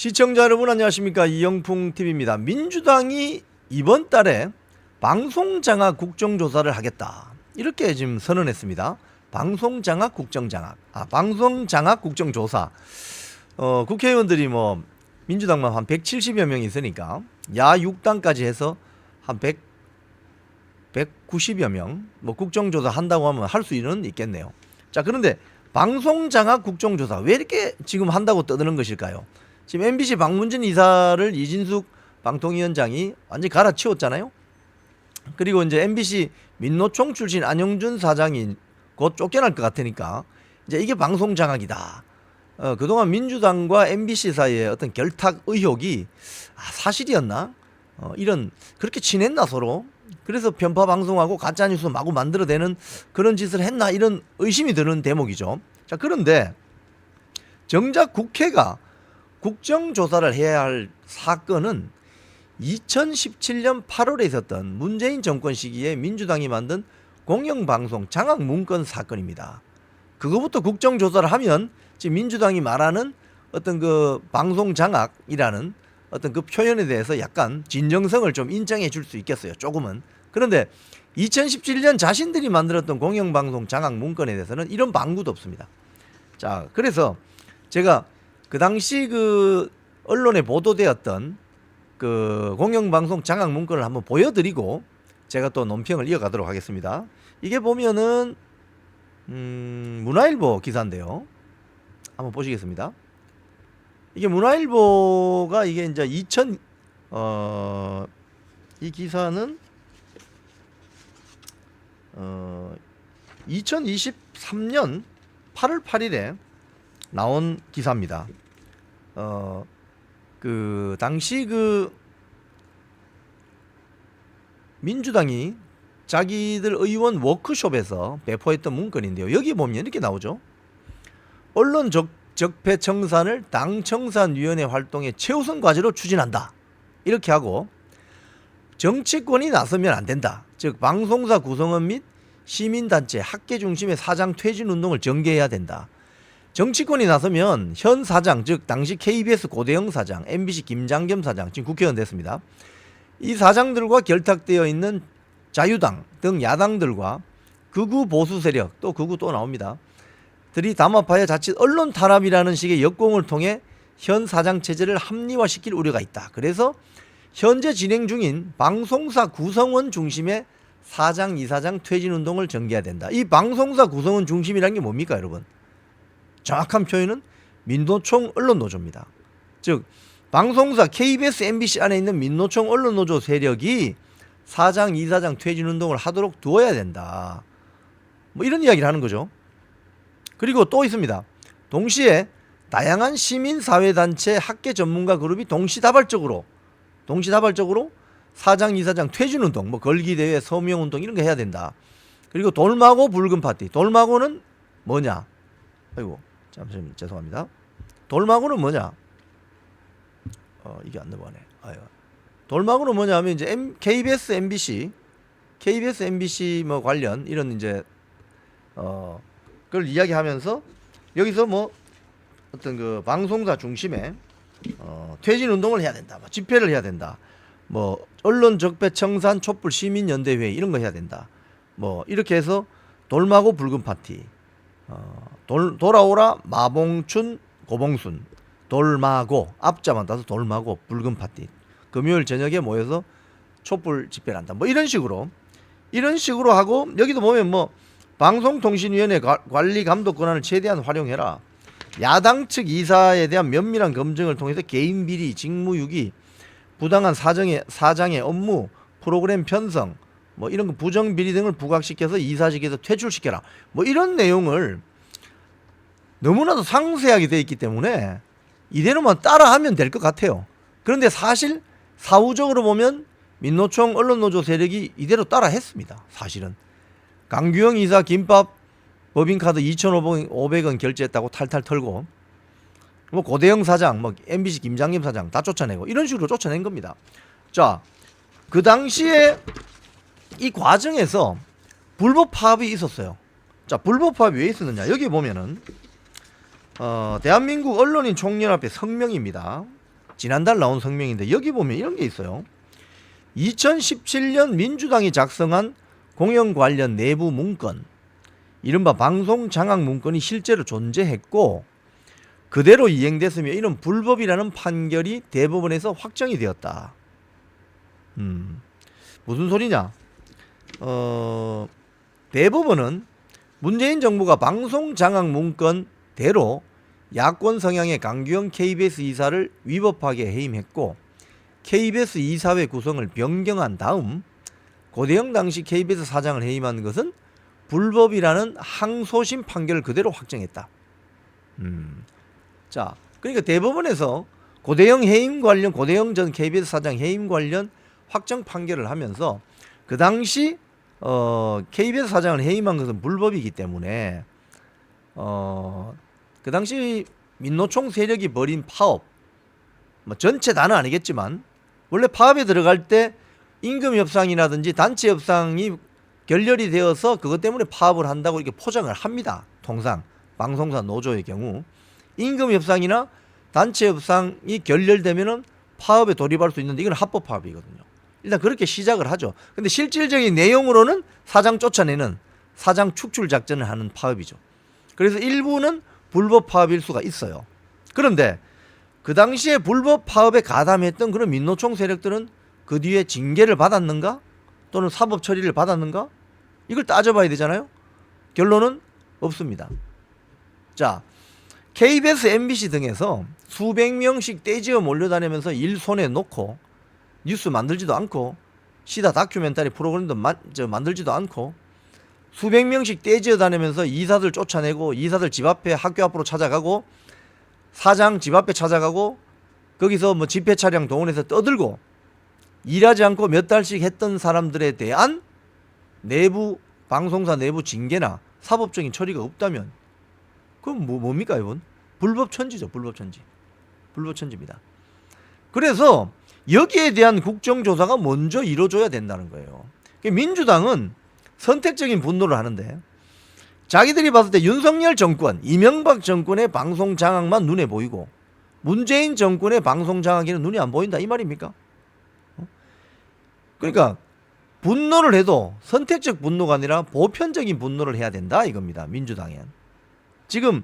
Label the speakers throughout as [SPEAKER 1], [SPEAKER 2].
[SPEAKER 1] 시청자 여러분 안녕하십니까, 이영풍TV입니다. 민주당이 이번 달에 방송장악 국정조사를 하겠다 이렇게 지금 선언했습니다. 방송장악 국정장악, 방송장악 국정조사. 국회의원들이 뭐 민주당만 한 170여 명이 있으니까 야 6당까지 해서 한 190여 명 뭐 국정조사 한다고 하면 할 수는 있겠네요. 자, 그런데 방송장악 국정조사 왜 이렇게 지금 한다고 떠드는 것일까요? 지금 MBC 박문진 이사를 이진숙 방통위원장이 완전히 갈아치웠잖아요. 그리고 이제 MBC 민노총 출신 안영준 사장이 곧 쫓겨날 것 같으니까 이제 이게 방송장악이다. 그동안 민주당과 MBC 사이에 어떤 결탁 의혹이 사실이었나? 이런 그렇게 친했나 서로? 그래서 편파 방송하고 가짜 뉴스 마구 만들어내는 그런 짓을 했나? 이런 의심이 드는 대목이죠. 자, 그런데 정작 국회가 국정조사를 해야 할 사건은 2017년 8월에 있었던 문재인 정권 시기에 민주당이 만든 공영방송 장악 문건 사건입니다. 그거부터 국정조사를 하면 지금 민주당이 말하는 어떤 그 방송 장악이라는 어떤 그 표현에 대해서 약간 진정성을 좀 인정해 줄 수 있겠어요. 조금은. 그런데 2017년 자신들이 만들었던 공영방송 장악 문건에 대해서는 이런 방구도 없습니다. 자, 그래서 제가 그 당시 그 언론에 보도되었던 그 공영방송 장악 문건을 한번 보여드리고 제가 또 논평을 이어가도록 하겠습니다. 이게 보면은 문화일보 기사인데요. 한번 보시겠습니다. 이게 문화일보가 이게 이제 이 기사는 2023년 8월 8일에 나온 기사입니다. 그 당시 그 민주당이 자기들 의원 워크숍에서 배포했던 문건인데요. 여기 보면 이렇게 나오죠. 언론 적폐 청산을 당 청산위원회 활동의 최우선 과제로 추진한다. 이렇게 하고 정치권이 나서면 안 된다. 즉 방송사 구성원 및 시민단체, 학계 중심의 사장 퇴진 운동을 전개해야 된다. 정치권이 나서면 현 사장, 즉 당시 KBS 고대영 사장, MBC 김장겸 사장, 지금 국회의원 됐습니다. 이 사장들과 결탁되어 있는 자유당 등 야당들과 극우 보수 세력, 또 극우 또 나옵니다. 들이 담합하여 자칫 언론 탄압이라는 식의 역공을 통해 현 사장 체제를 합리화시킬 우려가 있다. 그래서 현재 진행 중인 방송사 구성원 중심의 사장, 이사장 퇴진 운동을 전개해야 된다. 이 방송사 구성원 중심이라는 게 뭡니까, 여러분? 정확한 표현은 민노총 언론노조입니다. 즉 방송사 KBS, MBC 안에 있는 민노총 언론노조 세력이 사장, 이사장 퇴진 운동을 하도록 두어야 된다. 뭐 이런 이야기를 하는 거죠. 그리고 또 있습니다. 동시에 다양한 시민사회단체, 학계 전문가 그룹이 동시다발적으로 사장, 이사장 퇴진 운동, 뭐 걸기대회, 서명운동 이런 거 해야 된다. 그리고 돌마고 붉은 파티. 돌마고는 뭐냐? 아이고, 잠시만요. 죄송합니다. 돌마고는 뭐냐? 이게 안 넘어가네. 돌마고는 뭐냐 하면 이제 KBS, MBC 뭐 관련 이런 이제 그걸 이야기하면서 여기서 뭐 어떤 그 방송사 중심의 퇴진 운동을 해야 된다. 뭐 집회를 해야 된다. 뭐 언론 적폐 청산 촛불 시민연대 회의 이런 거 해야 된다. 뭐 이렇게 해서 돌마고 붉은 파티. 돌아오라 마봉춘 고봉순 돌마고 앞자만 따서 돌마고 붉은 파티 금요일 저녁에 모여서 촛불 집회를 한다. 뭐 이런 식으로 하고 여기도 보면 뭐 방송통신위원회 관리 감독 권한을 최대한 활용해라. 야당 측 이사에 대한 면밀한 검증을 통해서 개인 비리, 직무유기, 부당한 사장의 업무, 프로그램 편성 뭐 이런 거 부정 비리 등을 부각시켜서 이사직에서 퇴출시켜라. 뭐 이런 내용을 너무나도 상세하게 되어 있기 때문에 이대로만 따라하면 될 것 같아요. 그런데 사실 사후적으로 보면 민노총 언론노조 세력이 이대로 따라했습니다. 사실은 강규영 이사 김밥 법인카드 2,500원 결제했다고 탈탈 털고 뭐 고대영 사장, 뭐 MBC 김장겸 사장 다 쫓아내고 이런 식으로 쫓아낸 겁니다. 자, 그 당시에 이 과정에서 불법 파업이 있었어요. 자, 불법 파업이 왜 있었느냐? 여기 보면은 대한민국 언론인 총연합회 성명입니다. 지난달 나온 성명인데 여기 보면 이런 게 있어요. 2017년 민주당이 작성한 공영 관련 내부 문건, 이른바 방송 장악 문건이 실제로 존재했고 그대로 이행됐으며 이는 불법이라는 판결이 대법원에서 확정이 되었다. 무슨 소리냐? 대법원은 문재인 정부가 방송 장악 문건대로 야권 성향의 강규영 KBS 이사를 위법하게 해임했고 KBS 이사회 구성을 변경한 다음 고대영 당시 KBS 사장을 해임한 것은 불법이라는 항소심 판결을 그대로 확정했다. 자, 그러니까 대법원에서 고대영 해임 관련, 고대영 전 KBS 사장 해임 관련 확정 판결을 하면서 그 당시 KBS 사장을 해임한 것은 불법이기 때문에 그 당시 민노총 세력이 벌인 파업, 뭐 전체 다는 아니겠지만 원래 파업에 들어갈 때 임금 협상이라든지 단체 협상이 결렬이 되어서 그것 때문에 파업을 한다고 이렇게 포장을 합니다. 통상 방송사 노조의 경우 임금 협상이나 단체 협상이 결렬되면은 파업에 돌입할 수 있는데 이건 합법 파업이거든요. 일단 그렇게 시작을 하죠. 근데 실질적인 내용으로는 사장 쫓아내는 사장 축출 작전을 하는 파업이죠. 그래서 일부는 불법 파업일 수가 있어요. 그런데 그 당시에 불법 파업에 가담했던 그런 민노총 세력들은 그 뒤에 징계를 받았는가? 또는 사법 처리를 받았는가? 이걸 따져봐야 되잖아요. 결론은 없습니다. 자, KBS, MBC 등에서 수백 명씩 떼지어 몰려다니면서 일 손에 놓고 뉴스 만들지도 않고 시사 다큐멘터리 프로그램도 만들지도 않고 수백 명씩 떼지어 다니면서 이사들 쫓아내고 이사들 집 앞에 학교 앞으로 찾아가고 사장 집 앞에 찾아가고 거기서 뭐 집회 차량 동원해서 떠들고 일하지 않고 몇 달씩 했던 사람들에 대한 내부 방송사 내부 징계나 사법적인 처리가 없다면 그건 뭡니까 이건? 불법 천지죠. 불법 천지. 불법 천지입니다. 그래서 여기에 대한 국정조사가 먼저 이루어져야 된다는 거예요. 민주당은 선택적인 분노를 하는데 자기들이 봤을 때 윤석열 정권, 이명박 정권의 방송 장악만 눈에 보이고 문재인 정권의 방송 장악에는 눈이 안 보인다 이 말입니까? 그러니까 분노를 해도 선택적 분노가 아니라 보편적인 분노를 해야 된다 이겁니다. 민주당엔. 지금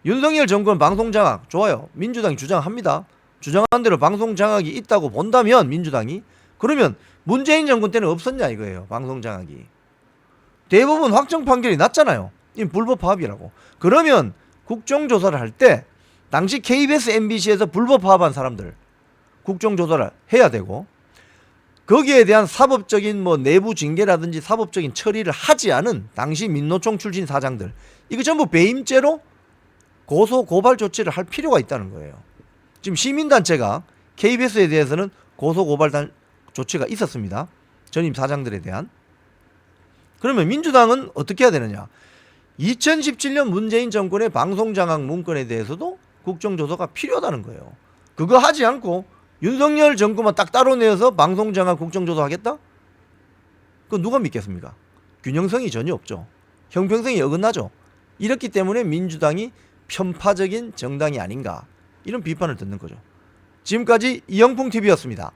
[SPEAKER 1] 윤석열 정권 방송 장악 좋아요. 민주당이 주장합니다. 주장한 대로 방송 장악이 있다고 본다면 민주당이 그러면 문재인 정권 때는 없었냐 이거예요. 방송 장악이. 대법원 확정 판결이 났잖아요. 이 불법 파업이라고. 그러면 국정조사를 할 때 당시 KBS, MBC에서 불법 파업한 사람들 국정조사를 해야 되고 거기에 대한 사법적인 뭐 내부 징계라든지 사법적인 처리를 하지 않은 당시 민노총 출신 사장들 이거 전부 배임죄로 고소 고발 조치를 할 필요가 있다는 거예요. 지금 시민단체가 KBS에 대해서는 고소 고발 조치가 있었습니다. 전임 사장들에 대한. 그러면 민주당은 어떻게 해야 되느냐? 2017년 문재인 정권의 방송장악 문건에 대해서도 국정조사가 필요하다는 거예요. 그거 하지 않고 윤석열 정권만 딱 따로 내어서 방송장악 국정조사 하겠다? 그건 누가 믿겠습니까? 균형성이 전혀 없죠. 형평성이 어긋나죠. 이렇기 때문에 민주당이 편파적인 정당이 아닌가 이런 비판을 듣는 거죠. 지금까지 이영풍TV였습니다.